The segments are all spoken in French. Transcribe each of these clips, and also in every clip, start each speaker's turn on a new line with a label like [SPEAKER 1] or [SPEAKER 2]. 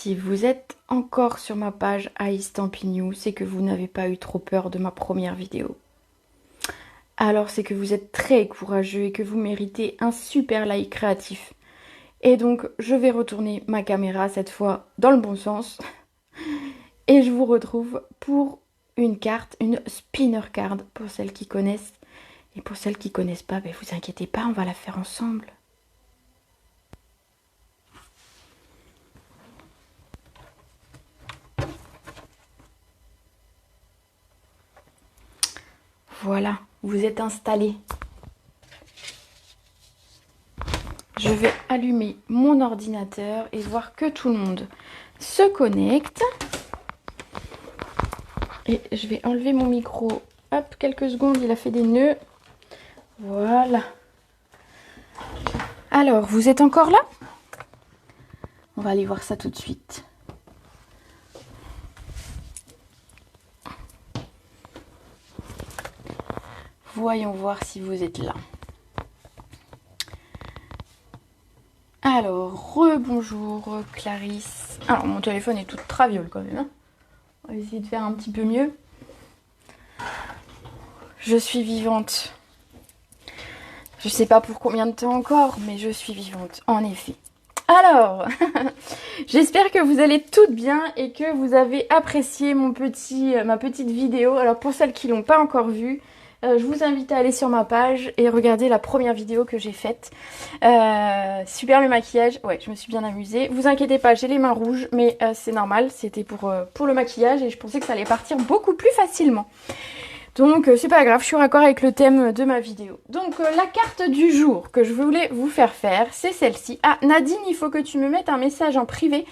[SPEAKER 1] Si vous êtes encore sur ma page Aïstampignou, c'est que vous n'avez pas eu trop peur de ma première vidéo. Alors c'est que vous êtes très courageux et que vous méritez un super like créatif. Et donc je vais retourner ma caméra cette fois dans le bon sens. Et je vous retrouve pour une carte, une spinner card pour celles qui connaissent. Et pour celles qui connaissent pas, ben vous inquiétez pas, on va la faire ensemble. Voilà, vous êtes installés. Je vais allumer mon ordinateur et voir que tout le monde se connecte. Et je vais enlever mon micro. Hop, quelques secondes, il a fait des nœuds. Voilà. Alors, vous êtes encore là? On va aller voir ça tout de suite. Voyons voir si vous êtes là. Alors, rebonjour Clarisse. Alors, mon téléphone est tout traviole quand même. Hein, on va essayer de faire un petit peu mieux. Je suis vivante. Je sais pas pour combien de temps encore, mais je suis vivante, en effet. Alors, j'espère que vous allez toutes bien et que vous avez apprécié ma petite vidéo. Alors, pour celles qui l'ont pas encore vue, je vous invite à aller sur ma page et regarder la première vidéo que j'ai faite. Super le maquillage, ouais, je me suis bien amusée. Vous inquiétez pas, j'ai les mains rouges, mais c'est normal, c'était pour le maquillage et je pensais que ça allait partir beaucoup plus facilement. Donc c'est pas grave, je suis raccord avec le thème de ma vidéo. Donc la carte du jour que je voulais vous faire c'est celle-ci. Ah Nadine, il faut que tu me mettes un message en privé.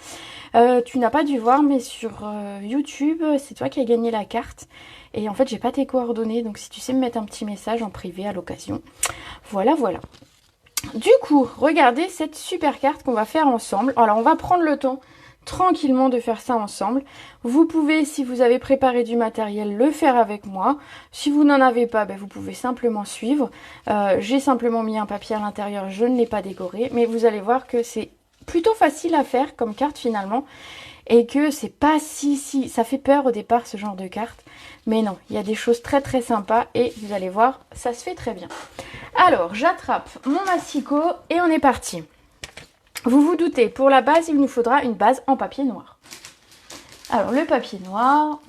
[SPEAKER 1] Tu n'as pas dû voir, mais sur YouTube, c'est toi qui as gagné la carte. Et en fait, j'ai pas tes coordonnées, donc si tu sais me mettre un petit message en privé à l'occasion. Voilà, voilà. Du coup, regardez cette super carte qu'on va faire ensemble. Alors, on va prendre le temps tranquillement de faire ça ensemble. Vous pouvez, si vous avez préparé du matériel, le faire avec moi. Si vous n'en avez pas, ben, vous pouvez simplement suivre. J'ai simplement mis un papier à l'intérieur, je ne l'ai pas décoré. Mais vous allez voir que c'est plutôt facile à faire comme carte finalement. Et que c'est pas si... Ça fait peur au départ ce genre de carte. Mais non, il y a des choses très très sympas. Et vous allez voir, ça se fait très bien. Alors, j'attrape mon massicot et on est parti. Vous vous doutez, pour la base, il nous faudra une base en papier noir. Alors, le papier noir,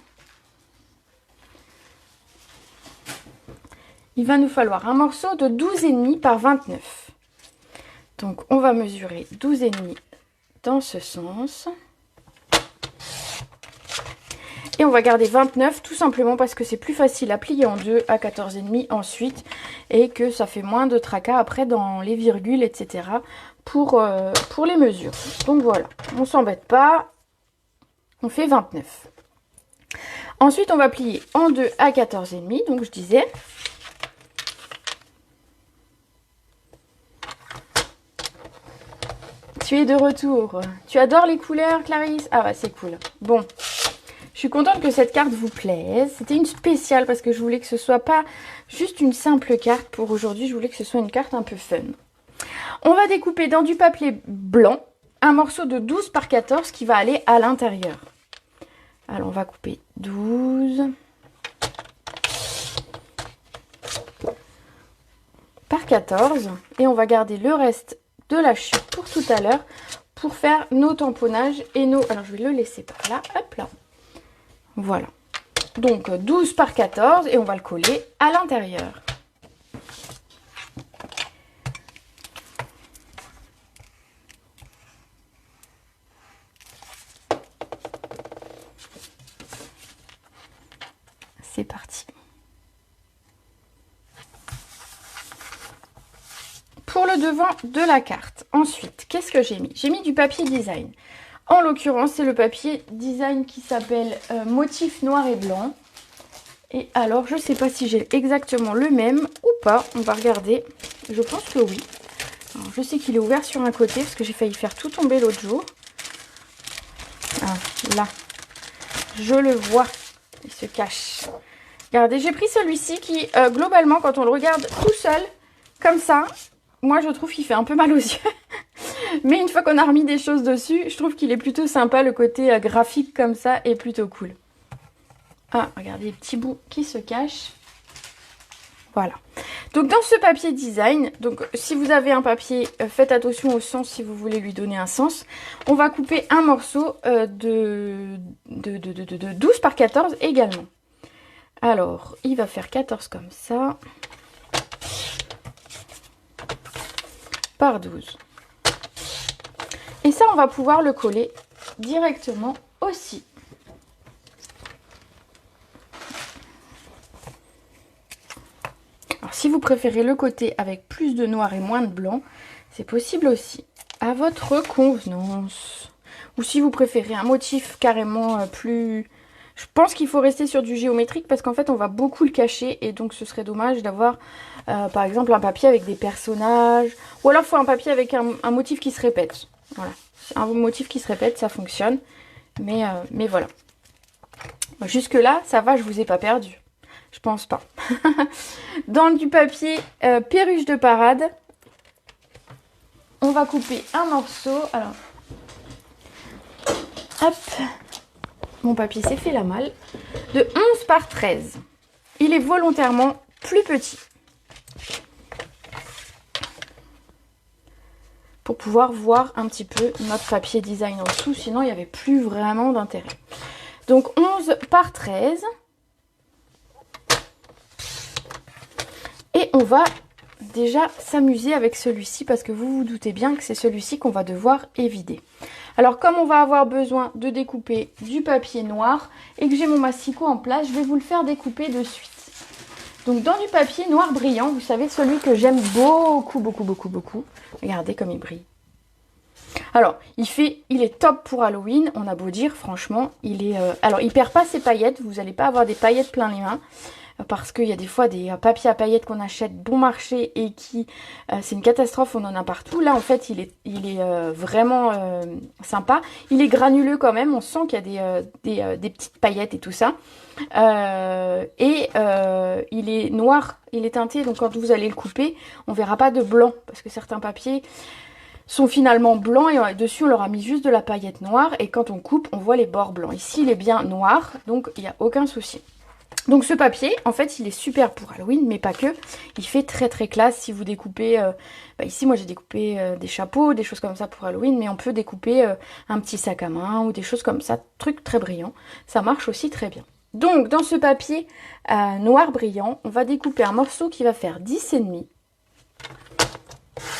[SPEAKER 1] il va nous falloir un morceau de 12,5 par 29. Donc, on va mesurer 12,5 dans ce sens. Et on va garder 29 tout simplement parce que c'est plus facile à plier en deux à 14,5 ensuite. Et que ça fait moins de tracas après dans les virgules, etc. pour les mesures. Donc voilà, on s'embête pas. On fait 29. Ensuite, on va plier en deux à 14,5. Donc je disais. Tu es de retour. Tu adores les couleurs, Clarisse? Ah bah c'est cool. Bon. Je suis contente que cette carte vous plaise. C'était une spéciale parce que je voulais que ce soit pas juste une simple carte pour aujourd'hui. Je voulais que ce soit une carte un peu fun. On va découper dans du papier blanc un morceau de 12 par 14 qui va aller à l'intérieur. Alors on va couper 12 par 14 et on va garder le reste de la chute pour tout à l'heure pour faire nos tamponnages et nos... Alors je vais le laisser par là, hop là. Voilà. Donc 12 par 14 et on va le coller à l'intérieur. C'est parti. Pour le devant de la carte. Ensuite, qu'est-ce que j'ai mis? J'ai mis du papier design. En l'occurrence, c'est le papier design qui s'appelle Motif noir et blanc. Et alors, je ne sais pas si j'ai exactement le même ou pas. On va regarder. Je pense que oui. Alors, je sais qu'il est ouvert sur un côté parce que j'ai failli faire tout tomber l'autre jour. Ah, là. Je le vois. Il se cache. Regardez, j'ai pris celui-ci qui, globalement, quand on le regarde tout seul, comme ça, moi je trouve qu'il fait un peu mal aux yeux. Mais une fois qu'on a remis des choses dessus, je trouve qu'il est plutôt sympa. Le côté graphique comme ça est plutôt cool. Ah, regardez les petits bouts qui se cachent. Voilà. Donc dans ce papier design, donc si vous avez un papier, faites attention au sens si vous voulez lui donner un sens. On va couper un morceau de 12 par 14 également. Alors, il va faire 14 comme ça. Par 12. Et ça, on va pouvoir le coller directement aussi. Alors, si vous préférez le côté avec plus de noir et moins de blanc, c'est possible aussi. À votre convenance. Ou si vous préférez un motif carrément plus... Je pense qu'il faut rester sur du géométrique parce qu'en fait, on va beaucoup le cacher. Et donc, ce serait dommage d'avoir, par exemple, un papier avec des personnages. Ou alors, il faut un papier avec un motif qui se répète. Voilà. Un motif qui se répète, ça fonctionne. Mais voilà. Jusque-là, ça va, je vous ai pas perdu. Je pense pas. Dans du papier perruche de parade, on va couper un morceau. Alors, hop, mon papier s'est fait la malle. De 11 par 13. Il est volontairement plus petit. Pour pouvoir voir un petit peu notre papier design en dessous. Sinon, il n'y avait plus vraiment d'intérêt. Donc, 11 par 13. Et on va déjà s'amuser avec celui-ci parce que vous vous doutez bien que c'est celui-ci qu'on va devoir évider. Alors comme on va avoir besoin de découper du papier noir et que j'ai mon masticot en place, je vais vous le faire découper de suite. Donc dans du papier noir brillant, vous savez celui que j'aime beaucoup. Regardez comme il brille. Alors il est top pour Halloween, on a beau dire franchement, alors il perd pas ses paillettes, vous n'allez pas avoir des paillettes plein les mains. Parce qu'il y a des fois des papiers à paillettes qu'on achète bon marché et qui c'est une catastrophe, on en a partout. Là en fait il est vraiment sympa. Il est granuleux quand même, on sent qu'il y a des petites paillettes et tout ça. Il est noir, il est teinté, donc quand vous allez le couper, on verra pas de blanc. Parce que certains papiers sont finalement blancs et dessus on leur a mis juste de la paillette noire. Et quand on coupe, on voit les bords blancs. Ici il est bien noir, donc il n'y a aucun souci. Donc ce papier, en fait, il est super pour Halloween, mais pas que. Il fait très très classe si vous découpez... ici, moi, j'ai découpé des chapeaux, des choses comme ça pour Halloween, mais on peut découper un petit sac à main ou des choses comme ça, truc très brillant. Ça marche aussi très bien. Donc, dans ce papier noir brillant, on va découper un morceau qui va faire 10,5.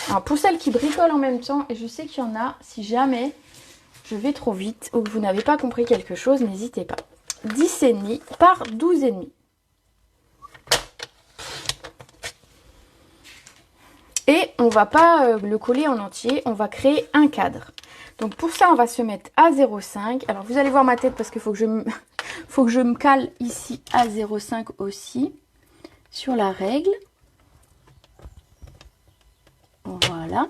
[SPEAKER 1] Alors, pour celles qui bricolent en même temps, et je sais qu'il y en a, si jamais je vais trop vite ou que vous n'avez pas compris quelque chose, n'hésitez pas. 10,5 par 12,5. Et on va pas le coller en entier, on va créer un cadre. Donc pour ça, on va se mettre à 0,5. Alors vous allez voir ma tête parce qu'il faut que je me cale ici à 0,5 aussi sur la règle. Voilà.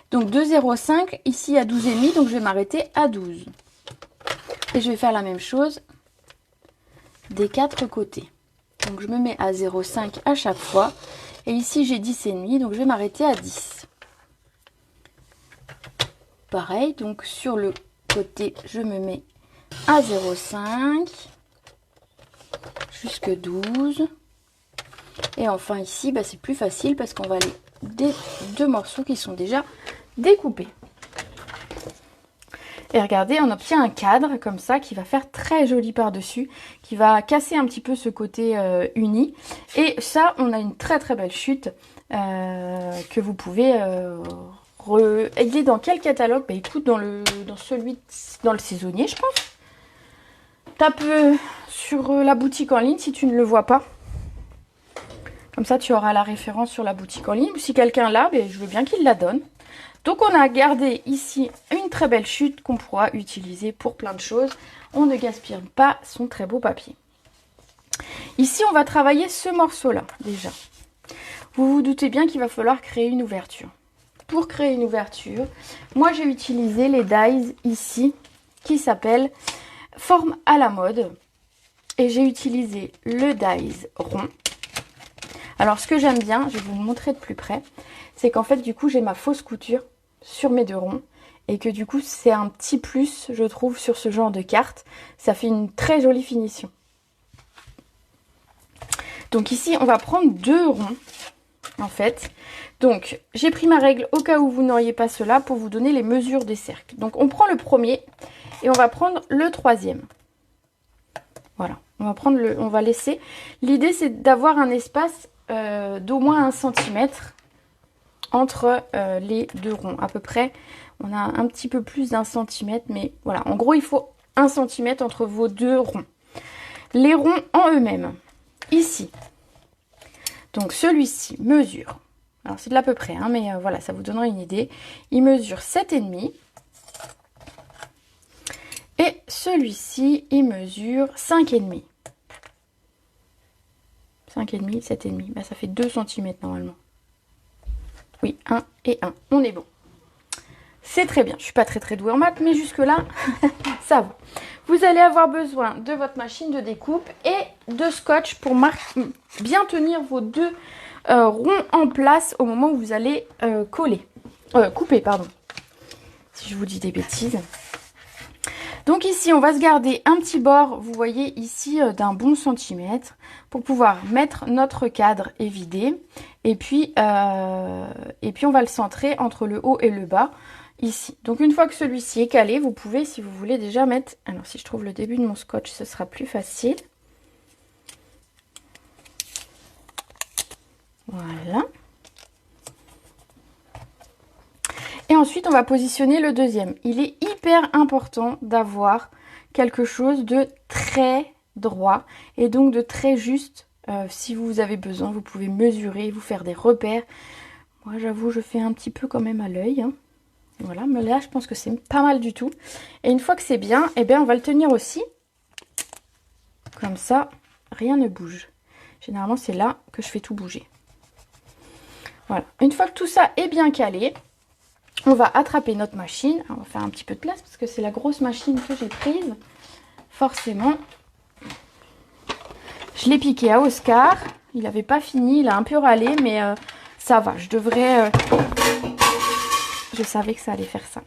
[SPEAKER 1] Donc de 0,5 ici à 12,5, donc je vais m'arrêter à 12. Et je vais faire la même chose des quatre côtés. Donc je me mets à 0,5 à chaque fois. Et ici j'ai 10,5, donc je vais m'arrêter à 10. Pareil, donc sur le côté, je me mets à 0,5 jusque 12. Et enfin ici, c'est plus facile parce qu'on va aller des deux morceaux qui sont déjà découpés. Et regardez, on obtient un cadre comme ça qui va faire très joli par-dessus, qui va casser un petit peu ce côté uni. Et ça, on a une très très belle chute que vous pouvez... Il est dans quel catalogue? Écoute, dans le saisonnier, je pense. Tape sur la boutique en ligne si tu ne le vois pas. Comme ça, tu auras la référence sur la boutique en ligne. Si quelqu'un l'a, je veux bien qu'il la donne. Donc on a gardé ici une très belle chute qu'on pourra utiliser pour plein de choses. On ne gaspille pas son très beau papier. Ici on va travailler ce morceau-là déjà. Vous vous doutez bien qu'il va falloir créer une ouverture. Pour créer une ouverture, moi j'ai utilisé les dies ici qui s'appellent Forme à la mode. Et j'ai utilisé le dies rond. Alors ce que j'aime bien, je vais vous le montrer de plus près, c'est qu'en fait du coup j'ai ma fausse couture sur mes 2 ronds. Et que du coup, c'est un petit plus, je trouve, sur ce genre de carte. Ça fait une très jolie finition. Donc ici, on va prendre 2 ronds, en fait. Donc, j'ai pris ma règle au cas où vous n'auriez pas cela pour vous donner les mesures des cercles. Donc, on prend le premier et on va prendre le 3e. Voilà, on va laisser. L'idée, c'est d'avoir un espace d'au moins 1 cm entre les 2 ronds. À peu près, on a un petit peu plus d'1 cm, mais voilà. En gros, il faut 1 cm entre vos 2 ronds. Les ronds en eux-mêmes, ici. Donc, celui-ci mesure. Alors, c'est de l'à peu près, hein, mais voilà, ça vous donnera une idée. Il mesure 7,5. Et celui-ci, il mesure 5,5. 5,5, 7,5. Bah, ça fait 2 cm normalement. Oui, 1 et 1. On est bon. C'est très bien. Je ne suis pas très douée en maths, mais jusque-là, ça va. Vous allez avoir besoin de votre machine de découpe et de scotch pour bien tenir vos 2 ronds en place au moment où vous allez couper, pardon. Si je vous dis des bêtises. Donc ici, on va se garder un petit bord, vous voyez ici, d'un bon centimètre pour pouvoir mettre notre cadre et vider. Et puis on va le centrer entre le haut et le bas, ici. Donc une fois que celui-ci est calé, vous pouvez, si vous voulez, déjà mettre... Alors si je trouve le début de mon scotch, ce sera plus facile. Voilà. Et ensuite, on va positionner le deuxième. Il est hyper important d'avoir quelque chose de très droit et donc de très juste. Si vous avez besoin, vous pouvez mesurer, vous faire des repères. Moi, j'avoue, je fais un petit peu quand même à l'œil. Hein. Voilà, mais là, je pense que c'est pas mal du tout. Et une fois que c'est bien, eh bien, on va le tenir aussi. Comme ça, rien ne bouge. Généralement, c'est là que je fais tout bouger. Voilà. Une fois que tout ça est bien calé, on va attraper notre machine. On va faire un petit peu de place parce que c'est la grosse machine que j'ai prise. Forcément. Je l'ai piqué à Oscar. Il n'avait pas fini. Il a un peu râlé. Mais ça va. Je devrais... Je savais que ça allait faire ça.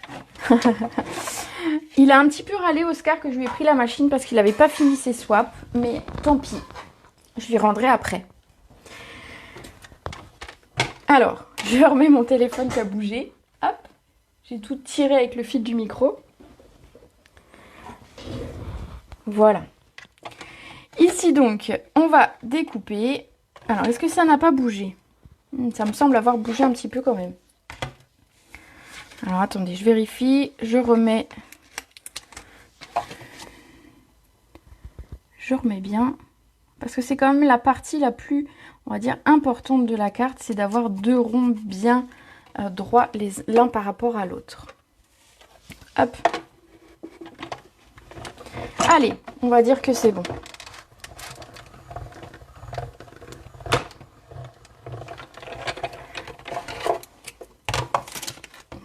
[SPEAKER 1] Il a un petit peu râlé Oscar que je lui ai pris la machine parce qu'il n'avait pas fini ses swaps. Mais tant pis. Je lui rendrai après. Alors, je remets mon téléphone qui a bougé. Hop, j'ai tout tiré avec le fil du micro. Voilà. Ici donc, on va découper. Alors, est-ce que ça n'a pas bougé? Ça me semble avoir bougé un petit peu quand même. Alors, attendez, je vérifie. Je remets bien. Parce que c'est quand même la partie la plus, on va dire, importante de la carte. C'est d'avoir 2 ronds bien droits l'un par rapport à l'autre. Hop. Allez, on va dire que c'est bon.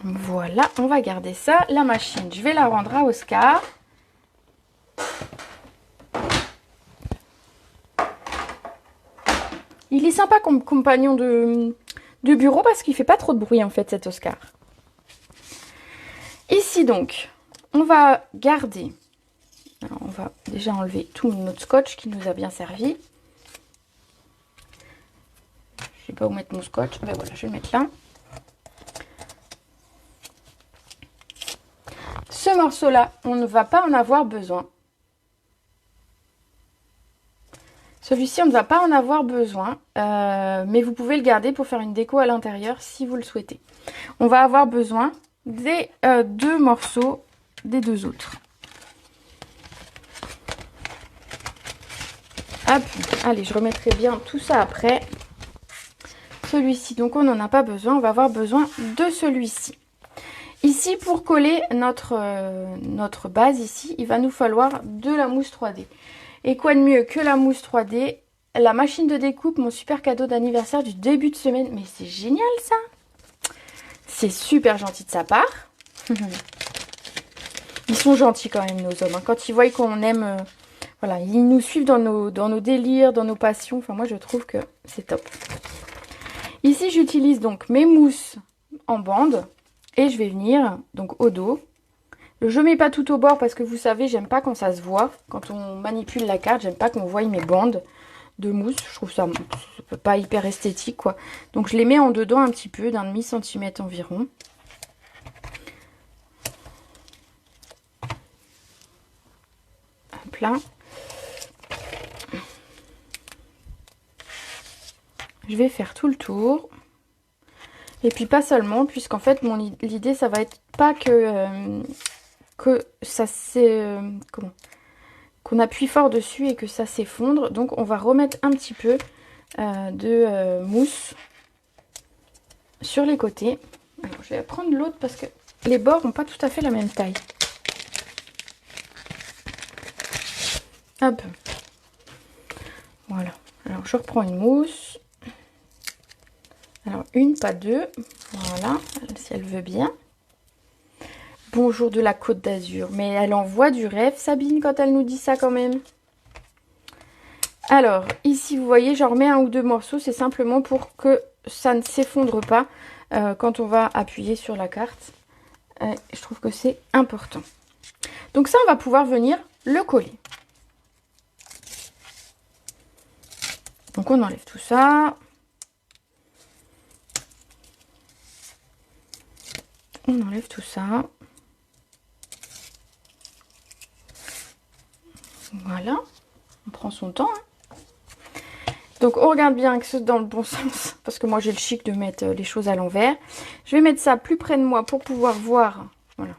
[SPEAKER 1] Voilà, on va garder ça. La machine, je vais la rendre à Oscar. Il est sympa comme compagnon de bureau parce qu'il fait pas trop de bruit en fait cet Oscar. Ici donc, on va garder... Alors, on va déjà enlever tout notre scotch qui nous a bien servi. Je sais pas où mettre mon scotch. Ben voilà, je vais le mettre là. Ce morceau-là, on ne va pas en avoir besoin. Celui-ci, on ne va pas en avoir besoin, mais vous pouvez le garder pour faire une déco à l'intérieur si vous le souhaitez. On va avoir besoin des 2 morceaux des 2 autres. Hop, allez, je remettrai bien tout ça après. Celui-ci, donc on n'en a pas besoin, on va avoir besoin de celui-ci. Ici, pour coller notre base ici, il va nous falloir de la mousse 3D. Et quoi de mieux que la mousse 3D? La machine de découpe, mon super cadeau d'anniversaire du début de semaine. Mais c'est génial ça! C'est super gentil de sa part. Ils sont gentils quand même nos hommes. Hein. Quand ils voient qu'on aime... voilà, ils nous suivent dans nos délires, dans nos passions. Enfin moi je trouve que c'est top. Ici j'utilise donc mes mousses en bande. Et je vais venir donc au dos. Je mets pas tout au bord parce que vous savez, j'aime pas quand ça se voit. Quand on manipule la carte, j'aime pas qu'on voie mes bandes de mousse. Je trouve ça pas hyper esthétique, quoi. Donc je les mets en dedans un petit peu, d'un demi-centimètre environ. Hop là. Je vais faire tout le tour. Et puis pas seulement, puisqu'en fait, l'idée, ça va être pas que ça qu'on appuie fort dessus et que ça s'effondre. Donc on va remettre un petit peu de mousse sur les côtés. Alors, je vais prendre l'autre parce que les bords n'ont pas tout à fait la même taille. Hop. Voilà. Alors je reprends une mousse. Alors une, pas deux. Voilà, si elle veut bien. Bonjour de la Côte d'Azur. Mais elle envoie du rêve, Sabine, quand elle nous dit ça quand même. Alors, ici, vous voyez, j'en remets un ou deux morceaux. C'est simplement pour que ça ne s'effondre pas quand on va appuyer sur la carte. Je trouve que c'est important. Donc ça, on va pouvoir venir le coller. Donc on enlève tout ça. On enlève tout ça. Voilà. On prend son temps. Hein. Donc on regarde bien que c'est dans le bon sens. Parce que moi j'ai le chic de mettre les choses à l'envers. Je vais mettre ça plus près de moi pour pouvoir voir. Voilà.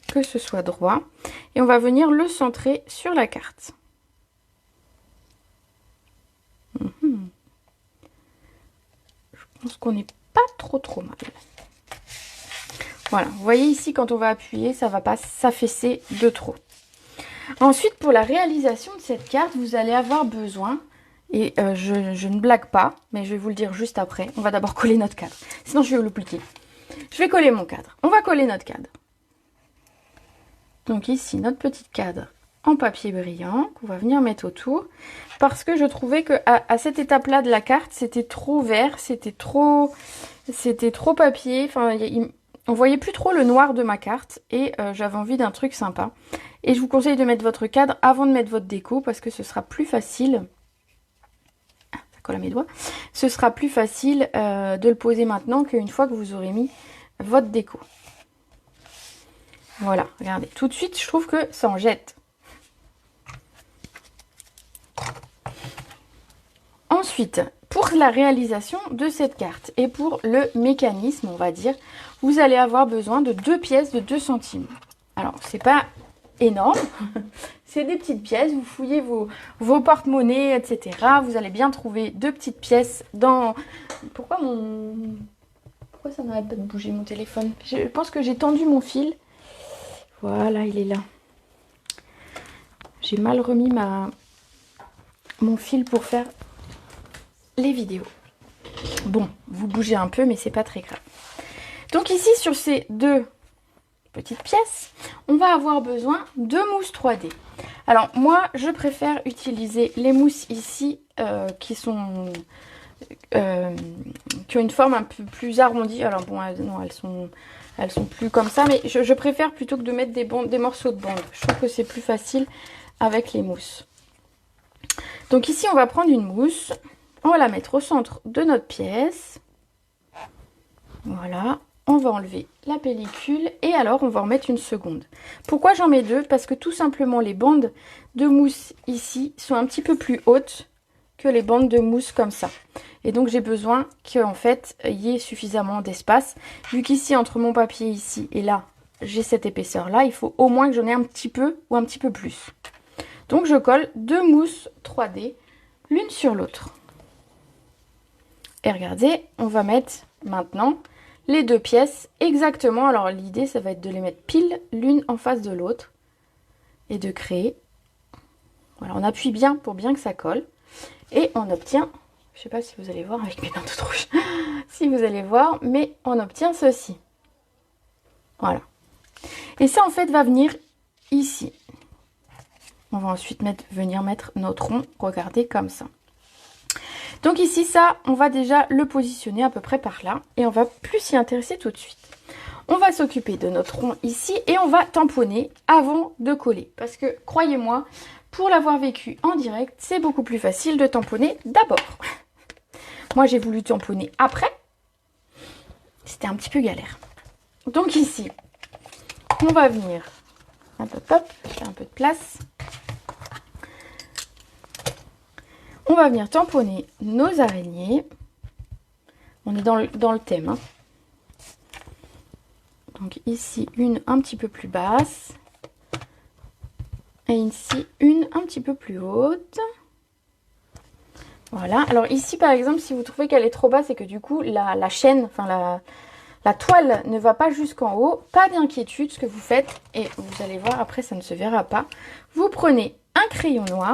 [SPEAKER 1] Que ce soit droit. Et on va venir le centrer sur la carte. Je pense qu'on n'est pas trop mal. Voilà, vous voyez ici quand on va appuyer, ça ne va pas s'affaisser de trop. Ensuite, pour la réalisation de cette carte, vous allez avoir besoin, et je ne blague pas, mais je vais vous le dire juste après. On va d'abord coller notre cadre, sinon je vais l'oublier. Je vais coller mon cadre. On va coller notre cadre. Donc ici, notre petit cadre en papier brillant qu'on va venir mettre autour. Parce que je trouvais qu'à cette étape-là de la carte, c'était trop vert, c'était trop papier. Enfin, on voyait plus trop le noir de ma carte et j'avais envie d'un truc sympa. Et je vous conseille de mettre votre cadre avant de mettre votre déco parce que ce sera plus facile. Ah, ça colle à mes doigts. Ce sera plus facile de le poser maintenant qu'une fois que vous aurez mis votre déco. Voilà, regardez. Tout de suite, je trouve que ça en jette. Ensuite, pour la réalisation de cette carte et pour le mécanisme, on va dire, vous allez avoir besoin de 2 pièces de 2 centimes. Alors, c'est pas énorme, c'est des petites pièces, vous fouillez vos porte-monnaies, etc. Vous allez bien trouver 2 petites pièces dans... Pourquoi ça n'arrête pas de bouger mon téléphone? Je pense que j'ai tendu mon fil. Voilà, il est là. J'ai mal remis mon fil pour faire les vidéos. Bon, vous bougez un peu, mais c'est pas très grave. Donc ici, sur ces 2 petites pièces, on va avoir besoin de mousse 3D. Alors moi, je préfère utiliser les mousses ici qui ont une forme un peu plus arrondie. Alors bon, non, elles sont plus comme ça, mais je préfère plutôt que de mettre des morceaux de bande. Je trouve que c'est plus facile avec les mousses. Donc ici, on va prendre une mousse. On va la mettre au centre de notre pièce. Voilà. On va enlever la pellicule et alors on va en mettre une seconde. Pourquoi j'en mets 2? Parce que tout simplement les bandes de mousse ici sont un petit peu plus hautes que les bandes de mousse comme ça. Et donc j'ai besoin qu'en fait il y ait suffisamment d'espace. Vu qu'ici entre mon papier ici et là j'ai cette épaisseur là, il faut au moins que j'en ai un petit peu ou un petit peu plus. Donc je colle 2 mousses 3D l'une sur l'autre. Et regardez, on va mettre maintenant les 2 pièces exactement. Alors l'idée ça va être de les mettre pile l'une en face de l'autre et de créer. Voilà, on appuie bien pour bien que ça colle et on obtient, je sais pas si vous allez voir avec mes dents toutes rouges, si vous allez voir, mais on obtient ceci. Voilà. Et ça en fait va venir ici. On va ensuite venir mettre notre rond, regardez comme ça. Donc ici, ça, on va déjà le positionner à peu près par là. Et on va plus s'y intéresser tout de suite. On va s'occuper de notre rond ici et on va tamponner avant de coller. Parce que, croyez-moi, pour l'avoir vécu en direct, c'est beaucoup plus facile de tamponner d'abord. Moi, j'ai voulu tamponner après. C'était un petit peu galère. Donc ici, on va venir... Hop, hop, hop, je fais un peu de place. On va venir tamponner nos araignées. On est dans le thème. Hein. Donc ici, une un petit peu plus basse. Et ici, une un petit peu plus haute. Voilà. Alors ici, par exemple, si vous trouvez qu'elle est trop basse et que du coup, la chaîne, enfin la toile ne va pas jusqu'en haut, pas d'inquiétude. Ce que vous faites, et vous allez voir, après, ça ne se verra pas. Vous prenez un crayon noir.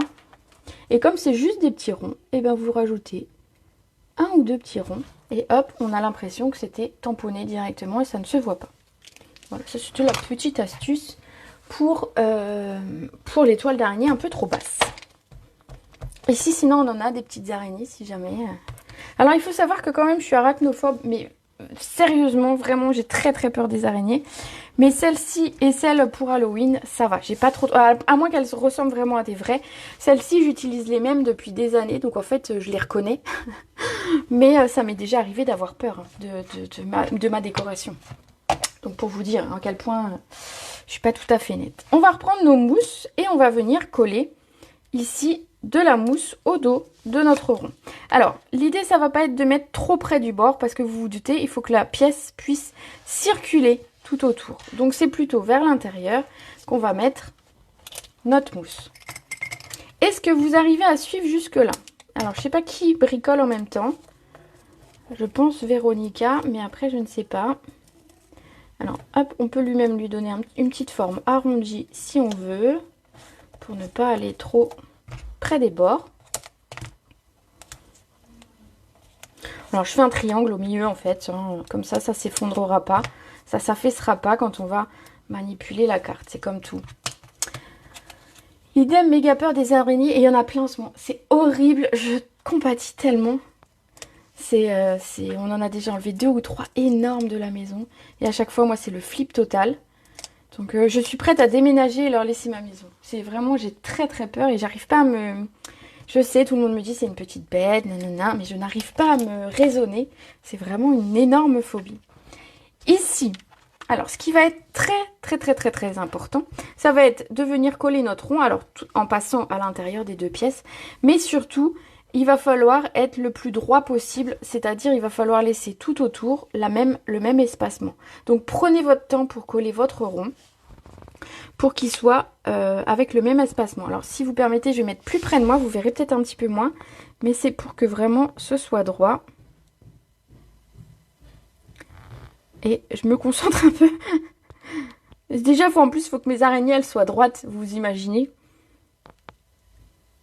[SPEAKER 1] Et comme c'est juste des petits ronds, et bien vous rajoutez un ou deux petits ronds. Et hop, on a l'impression que c'était tamponné directement et ça ne se voit pas. Voilà, ça c'était la petite astuce pour les toiles d'araignée un peu trop basses. Ici, sinon, on en a des petites araignées si jamais. Alors, il faut savoir que quand même, je suis arachnophobe, mais sérieusement, vraiment, j'ai très très peur des araignées. Mais celle-ci et celle pour Halloween, ça va. J'ai pas trop... À moins qu'elles ressemblent vraiment à des vraies. Celle-ci, j'utilise les mêmes depuis des années. Donc en fait, je les reconnais. Mais ça m'est déjà arrivé d'avoir peur de ma décoration. Donc pour vous dire à quel point je suis pas tout à fait nette. On va reprendre nos mousses et on va venir coller ici de la mousse au dos de notre rond. Alors, l'idée, ça va pas être de mettre trop près du bord parce que vous vous doutez, il faut que la pièce puisse circuler tout autour. Donc, c'est plutôt vers l'intérieur qu'on va mettre notre mousse. Est-ce que vous arrivez à suivre jusque-là? Alors, je sais pas qui bricole en même temps. Je pense Véronica, mais après, je ne sais pas. Alors, hop, on peut lui-même lui donner une petite forme arrondie si on veut, pour ne pas aller trop près des bords. Alors, je fais un triangle au milieu, en fait, hein, comme ça s'effondrera pas. Ça s'affaissera pas quand on va manipuler la carte. C'est comme tout. Idem, méga peur des araignées. Et il y en a plein en ce moment. C'est horrible. Je compatis tellement. On en a déjà enlevé 2 ou 3 énormes de la maison. Et à chaque fois, moi, c'est le flip total. Donc, je suis prête à déménager et leur laisser ma maison. C'est vraiment, j'ai très très peur et j'arrive pas à me... Je sais, tout le monde me dit c'est une petite bête, nanana, mais je n'arrive pas à me raisonner. C'est vraiment une énorme phobie. Ici, alors ce qui va être très important, ça va être de venir coller notre rond, alors en passant à l'intérieur des deux pièces, mais surtout, il va falloir être le plus droit possible, c'est-à-dire il va falloir laisser tout autour le même espacement. Donc prenez votre temps pour coller votre rond, pour qu'il soit avec le même espacement. Alors si vous permettez, je vais mettre plus près de moi, vous verrez peut-être un petit peu moins, mais c'est pour que vraiment ce soit droit. Et je me concentre un peu. Déjà, en plus, il faut que mes araignées elles soient droites, vous imaginez.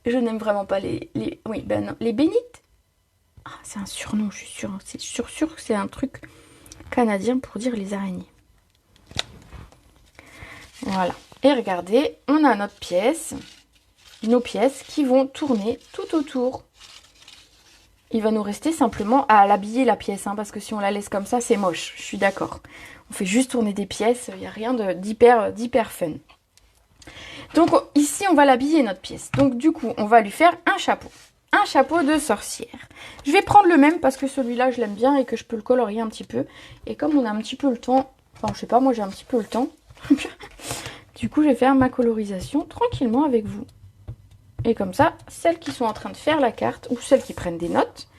[SPEAKER 1] Je n'aime vraiment pas oui, ben non, les bénites. Ah, c'est un surnom, je suis sûre. C'est sûr que c'est un truc canadien pour dire les araignées. Voilà. Et regardez, on a notre pièce, nos pièces qui vont tourner tout autour. Il va nous rester simplement à l'habiller la pièce, hein, parce que si on la laisse comme ça, c'est moche, je suis d'accord. On fait juste tourner des pièces, il n'y a rien d'hyper fun. Donc ici, on va l'habiller notre pièce. Donc du coup, on va lui faire un chapeau. Un chapeau de sorcière. Je vais prendre le même parce que celui-là, je l'aime bien et que je peux le colorier un petit peu. Et comme on a un petit peu le temps, enfin je sais pas, moi j'ai un petit peu le temps. Du coup, je vais faire ma colorisation tranquillement avec vous. Et comme ça, celles qui sont en train de faire la carte ou celles qui prennent des notes,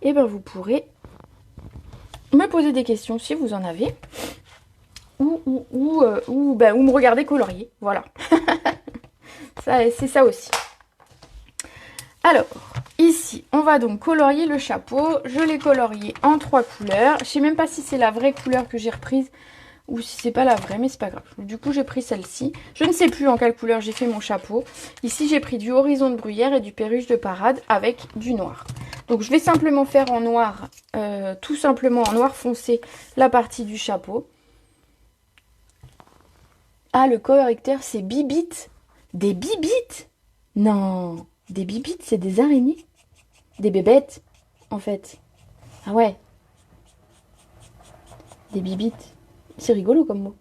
[SPEAKER 1] et ben vous pourrez me poser des questions si vous en avez. Ou me regarder colorier. Voilà. C'est ça aussi. Alors, ici, on va donc colorier le chapeau. Je l'ai colorié en 3 couleurs. Je sais même pas si c'est la vraie couleur que j'ai reprise ou si c'est pas la vraie, mais c'est pas grave. Du coup, j'ai pris celle-ci. Je ne sais plus en quelle couleur j'ai fait mon chapeau. Ici, j'ai pris du horizon de bruyère et du perruche de parade avec du noir. Donc, je vais simplement faire en noir, tout simplement en noir foncé, la partie du chapeau. Ah, le correcteur, c'est bibites. Des bibites? Non, des bibites, c'est des araignées. Des bébêtes, en fait. Ah ouais. Des bibites. C'est rigolo comme mot.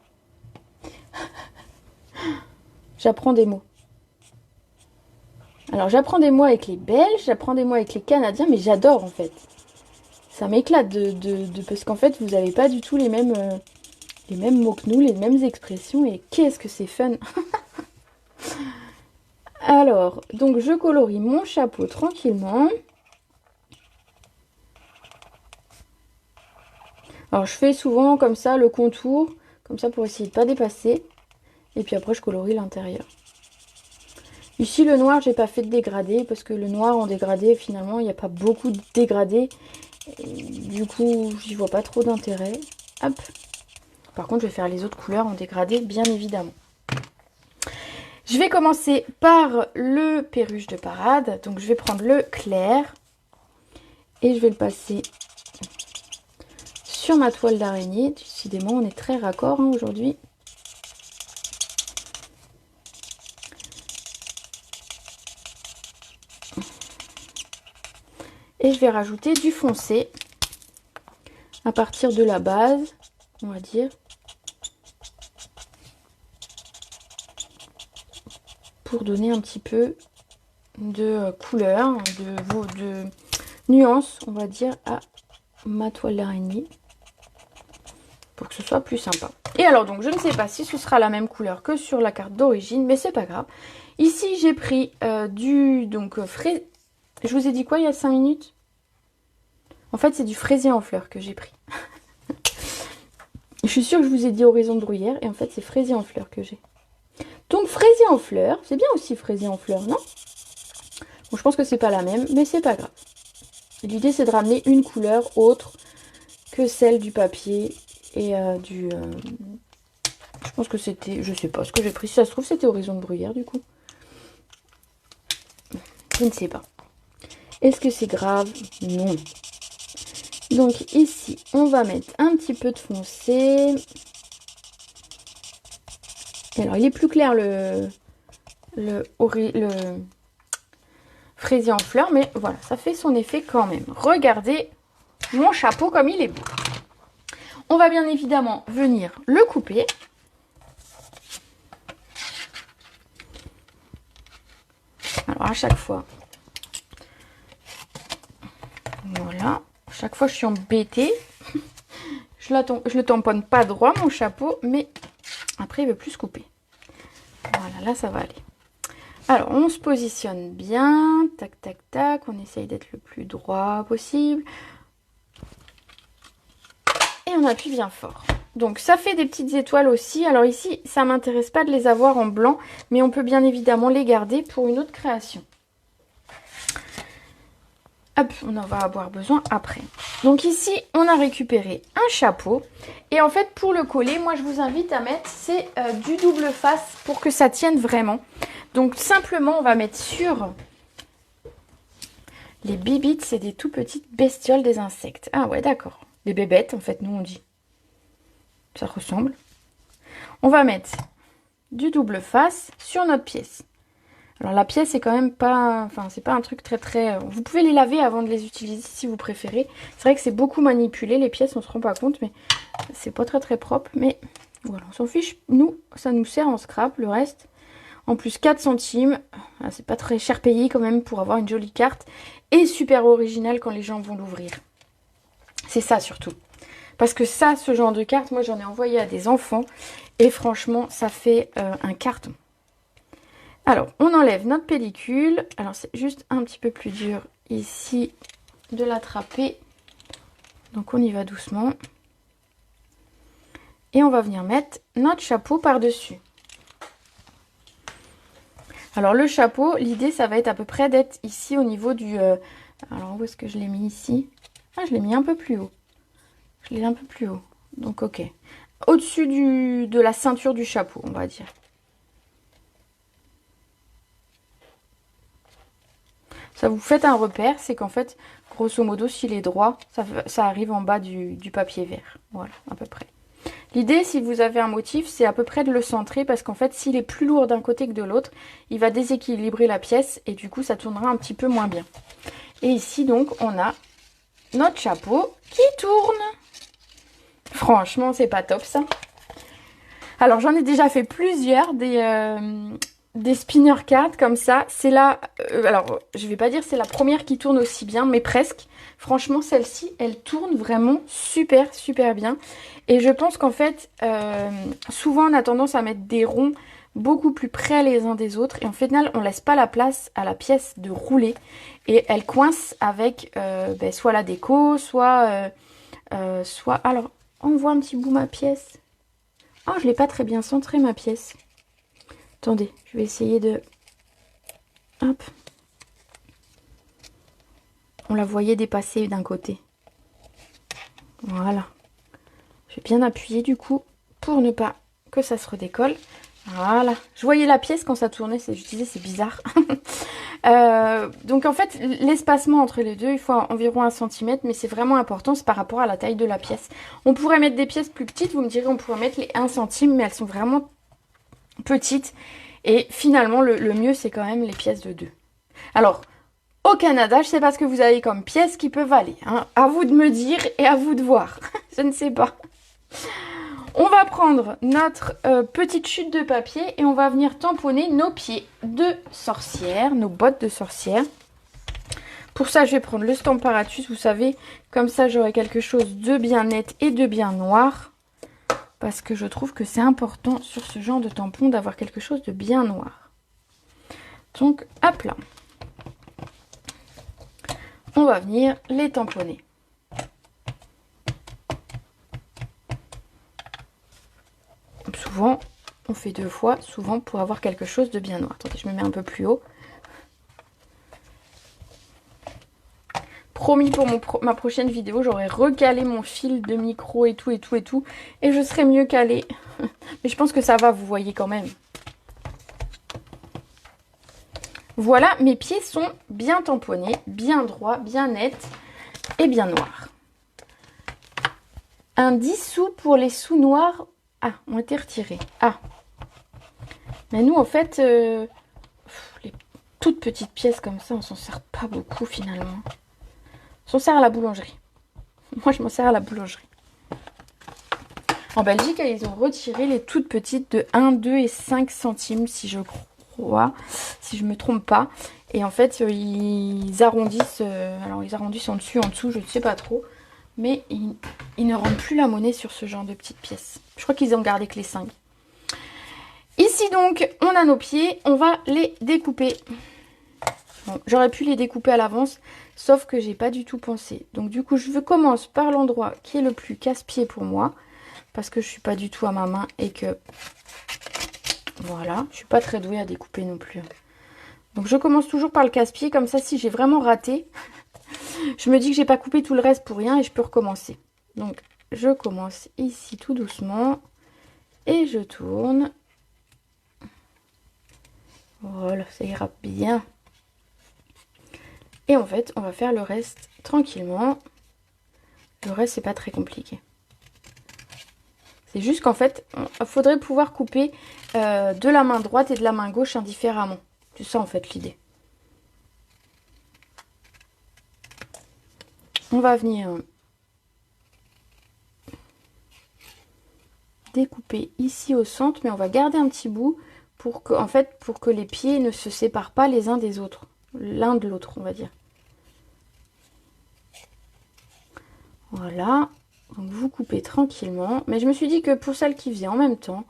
[SPEAKER 1] J'apprends des mots. Alors j'apprends des mots avec les Belges, j'apprends des mots avec les Canadiens, mais j'adore en fait. Ça m'éclate parce qu'en fait vous n'avez pas du tout les mêmes mots que nous, les mêmes expressions, et qu'est-ce que c'est fun. Alors, donc je colorie mon chapeau tranquillement. Alors je fais souvent comme ça le contour, comme ça pour essayer de pas dépasser. Et puis après je colorie l'intérieur. Ici le noir, j'ai pas fait de dégradé parce que le noir en dégradé, finalement, il n'y a pas beaucoup de dégradé. Du coup, j'y vois pas trop d'intérêt. Hop. Par contre, je vais faire les autres couleurs en dégradé, bien évidemment. Je vais commencer par le perruche de parade. Donc je vais prendre le clair et je vais le passer sur ma toile d'araignée. Décidément, on est très raccord hein, aujourd'hui. Et je vais rajouter du foncé à partir de la base, on va dire. Pour donner un petit peu de couleur, de nuance, on va dire, à ma toile d'araignée. Pour que ce soit plus sympa. Et alors donc, je ne sais pas si ce sera la même couleur que sur la carte d'origine, mais c'est pas grave. Ici, j'ai pris fraisier. Je vous ai dit quoi il y a 5 minutes? En fait, c'est du fraisier en fleurs que j'ai pris. Je suis sûre que je vous ai dit horizon de bruyère, et en fait, c'est fraisier en fleurs que j'ai. Donc, fraisier en fleurs, c'est bien aussi fraisier en fleurs, non? Bon, je pense que c'est pas la même, mais c'est pas grave. L'idée, c'est de ramener une couleur autre que celle du papier et je pense que c'était... Je sais pas ce que j'ai pris. Si ça se trouve, c'était horizon de bruyère, du coup. Je ne sais pas. Est-ce que c'est grave? Non. Donc ici, on va mettre un petit peu de foncé. Et alors, il est plus clair le fraisier en fleurs, mais voilà, ça fait son effet quand même. Regardez mon chapeau comme il est beau. On va bien évidemment venir le couper. Alors à chaque fois, voilà, à chaque fois je suis embêtée. Je le tamponne pas droit mon chapeau, mais après il veut plus se couper. Voilà, là ça va aller. Alors on se positionne bien, tac tac tac, on essaye d'être le plus droit possible. Et on appuie bien fort. Donc ça fait des petites étoiles aussi. Alors ici, ça ne m'intéresse pas de les avoir en blanc, mais on peut bien évidemment les garder pour une autre création. Hop, on en va avoir besoin après. Donc ici, on a récupéré un chapeau. Et en fait, pour le coller, moi je vous invite à mettre, c'est du double face pour que ça tienne vraiment. Donc simplement, on va mettre sur les bibites, c'est des tout petites bestioles des insectes. Ah ouais, d'accord. Des bébêtes, en fait, nous on dit. Ça ressemble. On va mettre du double face sur notre pièce. Alors la pièce est quand même pas... Enfin, c'est pas un truc très... Vous pouvez les laver avant de les utiliser si vous préférez. C'est vrai que c'est beaucoup manipulé, les pièces, on se rend pas compte, mais c'est pas très propre. Mais voilà, on s'en fiche. Nous, ça nous sert en scrap, le reste. En plus, 4 centimes. C'est pas très cher payé quand même pour avoir une jolie carte. Et super original quand les gens vont l'ouvrir. C'est ça surtout. Parce que ça, ce genre de carte, moi j'en ai envoyé à des enfants. Et franchement, ça fait un carton. Alors, on enlève notre pellicule. Alors, c'est juste un petit peu plus dur ici de l'attraper. Donc, on y va doucement. Et on va venir mettre notre chapeau par-dessus. Alors, le chapeau, l'idée, ça va être à peu près d'être ici au niveau du... Alors, où est-ce que je l'ai mis ici? Ah, je l'ai mis un peu plus haut. Je l'ai un peu plus haut. Donc, ok. Au-dessus de la ceinture du chapeau, on va dire. Ça vous fait un repère, c'est qu'en fait, grosso modo, s'il est droit, ça arrive en bas du papier vert. Voilà, à peu près. L'idée, si vous avez un motif, c'est à peu près de le centrer parce qu'en fait, s'il est plus lourd d'un côté que de l'autre, il va déséquilibrer la pièce et du coup, ça tournera un petit peu moins bien. Et ici, donc, on a notre chapeau qui tourne. Franchement, c'est pas top ça. Alors j'en ai déjà fait plusieurs des spinner cards comme ça. C'est là, alors je vais pas dire c'est la première qui tourne aussi bien, mais presque. Franchement celle-ci, elle tourne vraiment super super bien. Et je pense qu'en fait, souvent on a tendance à mettre des ronds beaucoup plus près les uns des autres. Et en final, on laisse pas la place à la pièce de rouler. Et elle coince avec soit la déco, soit... Alors, on voit un petit bout ma pièce. Oh, je l'ai pas très bien centré ma pièce. Attendez, je vais essayer de... Hop. On la voyait dépasser d'un côté. Voilà. Je vais bien appuyer du coup pour ne pas que ça se redécolle. Voilà. Je voyais la pièce quand ça tournait, je disais c'est bizarre. Donc en fait, l'espacement entre les deux, il faut environ 1 cm, mais c'est vraiment important, c'est par rapport à la taille de la pièce. On pourrait mettre des pièces plus petites, vous me direz, on pourrait mettre les 1 centime, mais elles sont vraiment petites. Et finalement, le mieux, c'est quand même les pièces de 2. Alors, au Canada, je sais pas ce que vous avez comme pièces qui peuvent aller. Hein. À vous de me dire et à vous de voir. Je ne sais pas. On va prendre notre petite chute de papier et on va venir tamponner nos pieds de sorcière, nos bottes de sorcière. Pour ça, je vais prendre le Stamparatus, vous savez, comme ça j'aurai quelque chose de bien net et de bien noir. Parce que je trouve que c'est important sur ce genre de tampon d'avoir quelque chose de bien noir. Donc, hop là. On va venir les tamponner. Souvent, on fait 2 fois, souvent pour avoir quelque chose de bien noir. Attendez, je me mets un peu plus haut. Promis pour ma prochaine vidéo, j'aurai recalé mon fil de micro et tout, et je serai mieux calée. Mais je pense que ça va, vous voyez quand même. Voilà, mes pieds sont bien tamponnés, bien droits, bien nets et bien noirs. Un 10 sous pour les sous noirs ont été retirés. Mais nous, en fait, les toutes petites pièces comme ça, on s'en sert pas beaucoup finalement. On s'en sert à la boulangerie. Moi, je m'en sers à la boulangerie. En Belgique, ils ont retiré les toutes petites de 1, 2 et 5 centimes, si je crois, si je me trompe pas. Et en fait, ils arrondissent, alors ils arrondissent en dessus, en dessous, je ne sais pas trop. Mais ils ne rendent plus la monnaie sur ce genre de petites pièces. Je crois qu'ils ont gardé que les 5. Ici donc, on a nos pieds, on va les découper. Bon, j'aurais pu les découper à l'avance, sauf que j'ai pas du tout pensé. Donc du coup, je commence par l'endroit qui est le plus casse-pied pour moi, parce que je suis pas du tout à ma main et que... Voilà, je suis pas très douée à découper non plus. Donc je commence toujours par le casse-pied, comme ça si j'ai vraiment raté, je me dis que j'ai pas coupé tout le reste pour rien et je peux recommencer. Donc je commence ici tout doucement et je tourne. Voilà, ça ira bien. Et en fait, on va faire le reste tranquillement. Le reste, c'est pas très compliqué. C'est juste qu'en fait, il faudrait pouvoir couper de la main droite et de la main gauche indifféremment. C'est ça en fait l'idée. On va venir découper ici au centre, mais on va garder un petit bout pour que les pieds ne se séparent pas les uns des autres. L'un de l'autre, on va dire. Voilà. Donc vous coupez tranquillement. Mais je me suis dit que pour celle qui vient en même temps,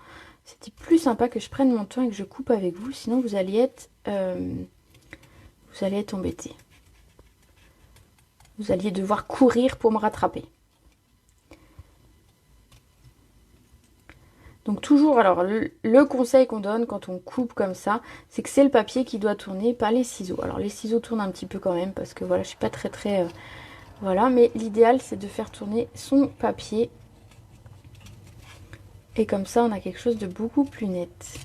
[SPEAKER 1] c'était plus sympa que je prenne mon temps et que je coupe avec vous. Sinon vous allez être embêtés. Vous alliez devoir courir pour me rattraper. Donc toujours, alors le conseil qu'on donne quand on coupe comme ça, c'est que c'est le papier qui doit tourner, pas les ciseaux. Alors les ciseaux tournent un petit peu quand même parce que voilà, je suis pas très... voilà, mais l'idéal c'est de faire tourner son papier. Et comme ça, on a quelque chose de beaucoup plus net.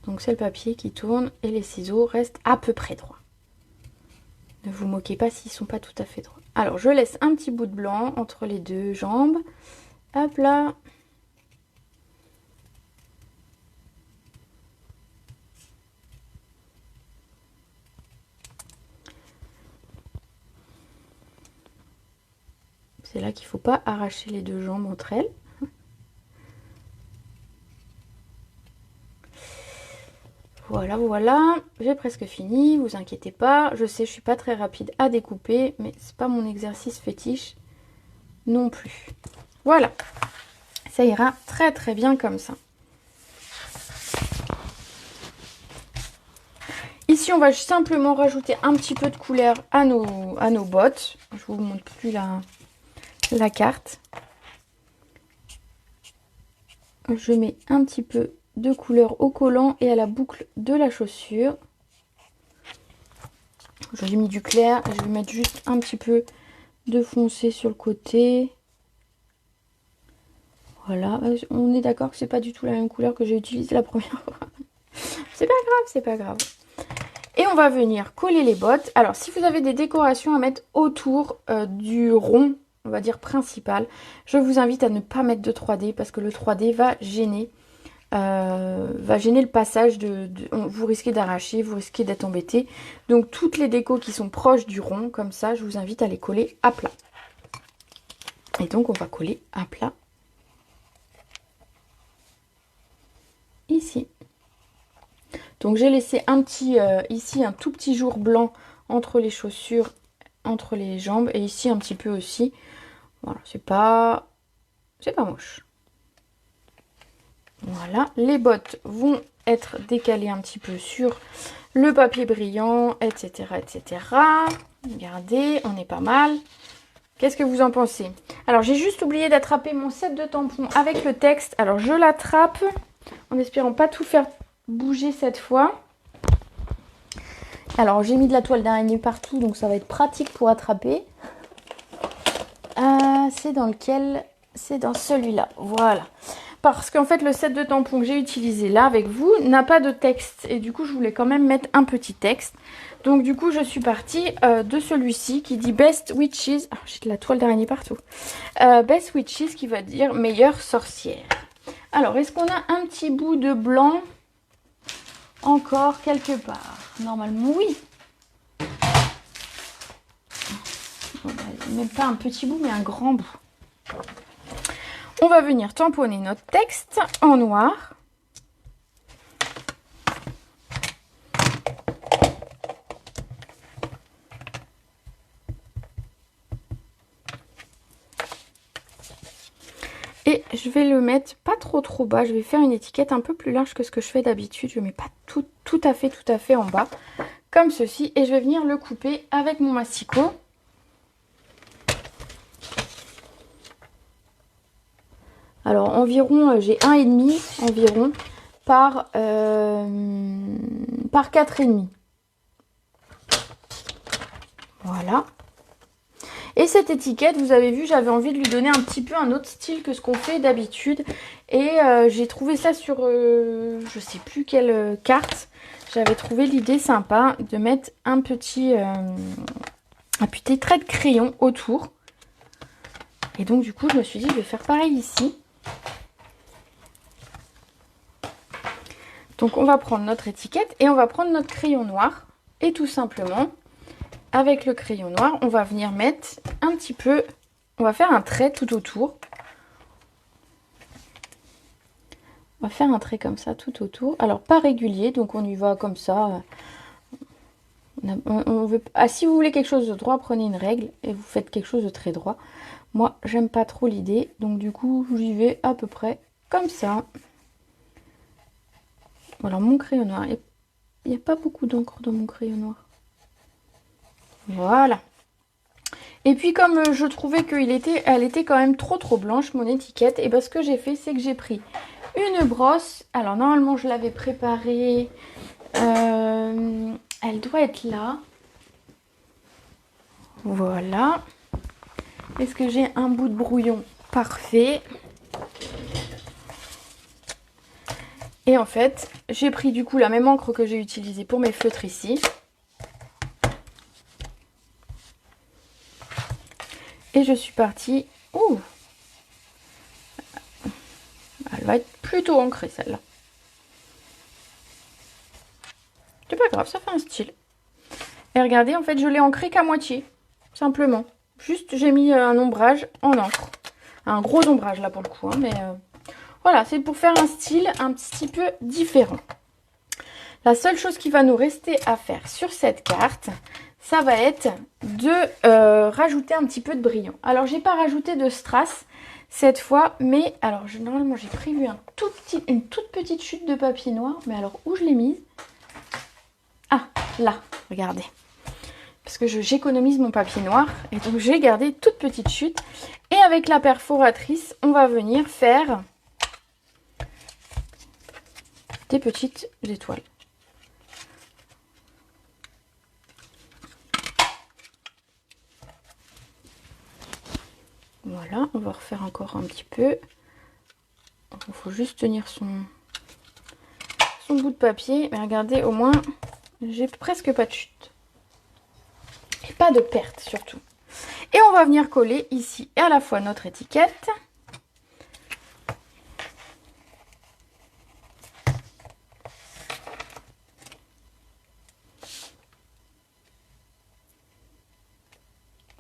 [SPEAKER 1] Donc c'est le papier qui tourne et les ciseaux restent à peu près droits. Ne vous moquez pas s'ils ne sont pas tout à fait droits. Alors je laisse un petit bout de blanc entre les deux jambes. Hop là. C'est là qu'il ne faut pas arracher les deux jambes entre elles. Voilà, voilà, j'ai presque fini, vous inquiétez pas. Je sais, je suis pas très rapide à découper, mais c'est pas mon exercice fétiche non plus. Voilà, ça ira très très bien comme ça. Ici, on va simplement rajouter un petit peu de couleur à nos bottes. Je vous montre plus la carte. Je mets un petit peu de couleur au collant et à la boucle de la chaussure. J'ai mis du clair et je vais mettre juste un petit peu de foncé sur le côté. Voilà, on est d'accord que c'est pas du tout la même couleur que j'ai utilisée la première fois. C'est pas grave, c'est pas grave. Et on va venir coller les bottes. Alors si vous avez des décorations à mettre autour du rond, on va dire principal, je vous invite à ne pas mettre de 3D parce que le 3D va gêner le passage vous risquez d'arracher, vous risquez d'être embêté. Donc toutes les décos qui sont proches du rond, comme ça, je vous invite à les coller à plat. Et donc on va coller à plat ici. Donc j'ai laissé un petit ici un tout petit jour blanc entre les chaussures, entre les jambes, et ici un petit peu aussi. Voilà, c'est pas moche. Voilà, les bottes vont être décalées un petit peu sur le papier brillant, etc. etc. Regardez, on est pas mal. Qu'est-ce que vous en pensez? Alors, j'ai juste oublié d'attraper mon set de tampons avec le texte. Alors, je l'attrape en espérant pas tout faire bouger cette fois. Alors, j'ai mis de la toile d'araignée partout, donc ça va être pratique pour attraper. C'est dans lequel? C'est dans celui-là, voilà. Parce qu'en fait, le set de tampons que j'ai utilisé là avec vous n'a pas de texte. Et du coup, je voulais quand même mettre un petit texte. Donc du coup, je suis partie de celui-ci qui dit Best Witches. Oh, j'ai de la toile d'araignée partout. Best Witches qui va dire meilleure sorcière. Alors, est-ce qu'on a un petit bout de blanc encore quelque part? Normalement, oui. Bon, même pas un petit bout, mais un grand bout. On va venir tamponner notre texte en noir. Et je vais le mettre pas trop bas. Je vais faire une étiquette un peu plus large que ce que je fais d'habitude. Je ne mets pas tout à fait en bas. Comme ceci. Et je vais venir le couper avec mon masticot. Alors environ, j'ai 1,5 environ par 4,5. Voilà. Et cette étiquette, vous avez vu, j'avais envie de lui donner un petit peu un autre style que ce qu'on fait d'habitude. Et j'ai trouvé ça sur, je sais plus quelle carte. J'avais trouvé l'idée sympa de mettre un petit trait de crayon autour. Et donc du coup, je me suis dit, je vais faire pareil ici. Donc on va prendre notre étiquette et on va prendre notre crayon noir. Et tout simplement, avec le crayon noir, on va venir mettre un petit peu, on va faire un trait tout autour. On va faire un trait comme ça tout autour. Alors pas régulier, donc on y va comme ça. Si vous voulez quelque chose de droit, prenez une règle et vous faites quelque chose de très droit. Moi, j'aime pas trop l'idée, donc du coup, j'y vais à peu près comme ça. Alors mon crayon noir, il n'y a pas beaucoup d'encre dans mon crayon noir. Voilà. Et puis comme je trouvais qu'elle était quand même trop blanche, mon étiquette, et bien ce que j'ai fait, c'est que j'ai pris une brosse. Alors normalement, je l'avais préparée. Elle doit être là. Voilà. Est-ce que j'ai un bout de brouillon? Parfait. Et en fait, j'ai pris du coup la même encre que j'ai utilisée pour mes feutres ici. Et je suis partie... Ouh, elle va être plutôt ancrée celle-là. C'est pas grave, ça fait un style. Et regardez, en fait, je l'ai ancrée qu'à moitié. Simplement. Juste, j'ai mis un ombrage en encre. Un gros ombrage là pour le coup, hein, mais voilà, c'est pour faire un style un petit peu différent. La seule chose qui va nous rester à faire sur cette carte, ça va être de rajouter un petit peu de brillant. Alors, j'ai pas rajouté de strass cette fois, mais alors normalement j'ai prévu une toute petite chute de papier noir, mais alors où je l'ai mise? Ah, là, regardez. Parce que j'économise mon papier noir, et donc j'ai gardé toute petite chute. Et avec la perforatrice, on va venir faire des petites étoiles. Voilà, on va refaire encore un petit peu. Il faut juste tenir son bout de papier. Mais regardez, au moins, j'ai presque pas de chute. Et pas de perte surtout. Et on va venir coller ici à la fois notre étiquette.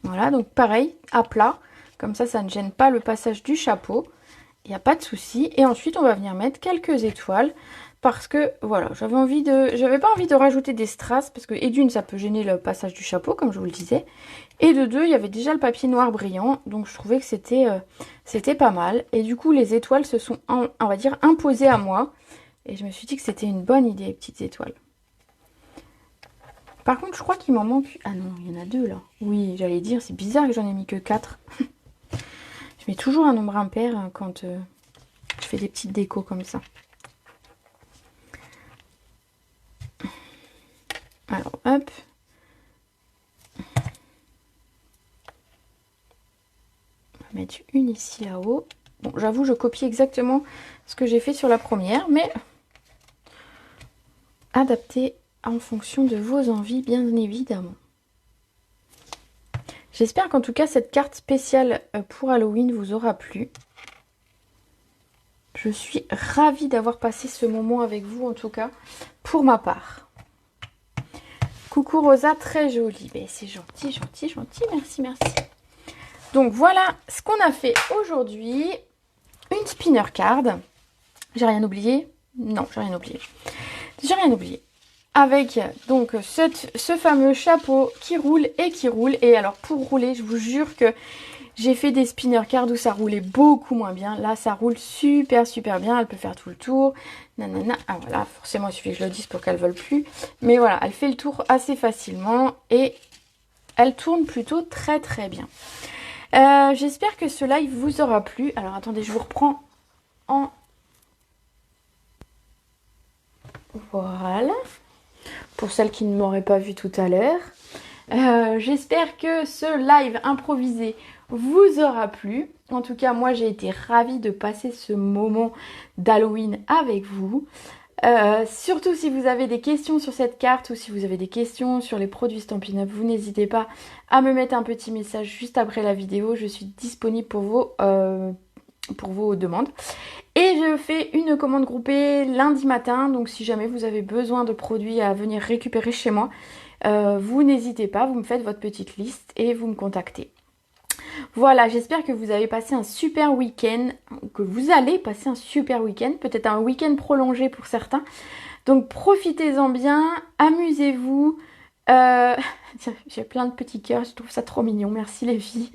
[SPEAKER 1] Voilà, donc pareil, à plat. Comme ça ne gêne pas le passage du chapeau. Il n'y a pas de souci. Et ensuite, on va venir mettre quelques étoiles. Parce que, voilà, j'avais pas envie de rajouter des strass. Parce que, et d'une, ça peut gêner le passage du chapeau, comme je vous le disais. Et de deux, il y avait déjà le papier noir brillant. Donc, je trouvais que c'était pas mal. Et du coup, les étoiles se sont, on va dire, imposées à moi. Et je me suis dit que c'était une bonne idée, les petites étoiles. Par contre, je crois qu'il m'en manque... Ah non, il y en a deux, là. Oui, j'allais dire, c'est bizarre que j'en ai mis que 4. Je mets toujours un nombre impair quand je fais des petites décos comme ça. Alors, hop. On va mettre une ici, là-haut. Bon, j'avoue, je copie exactement ce que j'ai fait sur la première, mais adapté en fonction de vos envies, bien évidemment. J'espère qu'en tout cas, cette carte spéciale pour Halloween vous aura plu. Je suis ravie d'avoir passé ce moment avec vous, en tout cas, pour ma part. Coucou Rosa, très jolie. Ben, c'est gentil, gentil, gentil. Merci, merci. Donc voilà ce qu'on a fait aujourd'hui. Une spinner card. J'ai rien oublié? Non, j'ai rien oublié. J'ai rien oublié. Avec donc ce fameux chapeau qui roule et qui roule. Et alors pour rouler, je vous jure que j'ai fait des spinner cards où ça roulait beaucoup moins bien. Là, ça roule super bien. Elle peut faire tout le tour. Nanana. Ah voilà, forcément, il suffit que je le dise pour qu'elle ne vole plus. Mais voilà, elle fait le tour assez facilement. Et elle tourne plutôt très bien. J'espère que ce live vous aura plu. Alors attendez, je vous reprends en... Voilà. Pour celles qui ne m'auraient pas vu tout à l'heure. J'espère que ce live improvisé vous aura plu. En tout cas, moi j'ai été ravie de passer ce moment d'Halloween avec vous. Surtout si vous avez des questions sur cette carte ou si vous avez des questions sur les produits Stampin' Up, vous n'hésitez pas à me mettre un petit message juste après la vidéo. Je suis disponible pour vos demandes. Et je fais une commande groupée lundi matin, donc si jamais vous avez besoin de produits à venir récupérer chez moi, vous n'hésitez pas, vous me faites votre petite liste et vous me contactez. Voilà, j'espère que vous avez passé un super week-end, que vous allez passer un super week-end, peut-être un week-end prolongé pour certains. Donc profitez-en bien, amusez-vous. J'ai plein de petits cœurs, je trouve ça trop mignon, merci les filles.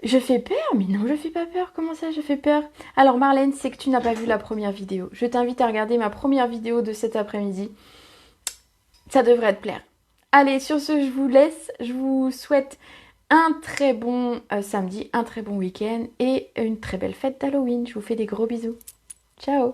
[SPEAKER 1] Je fais peur? Mais non, je fais pas peur. Comment ça, je fais peur? Alors Marlène, c'est que tu n'as pas vu la première vidéo. Je t'invite à regarder ma première vidéo de cet après-midi. Ça devrait te plaire. Allez, sur ce, je vous laisse. Je vous souhaite un très bon samedi, un très bon week-end et une très belle fête d'Halloween. Je vous fais des gros bisous. Ciao!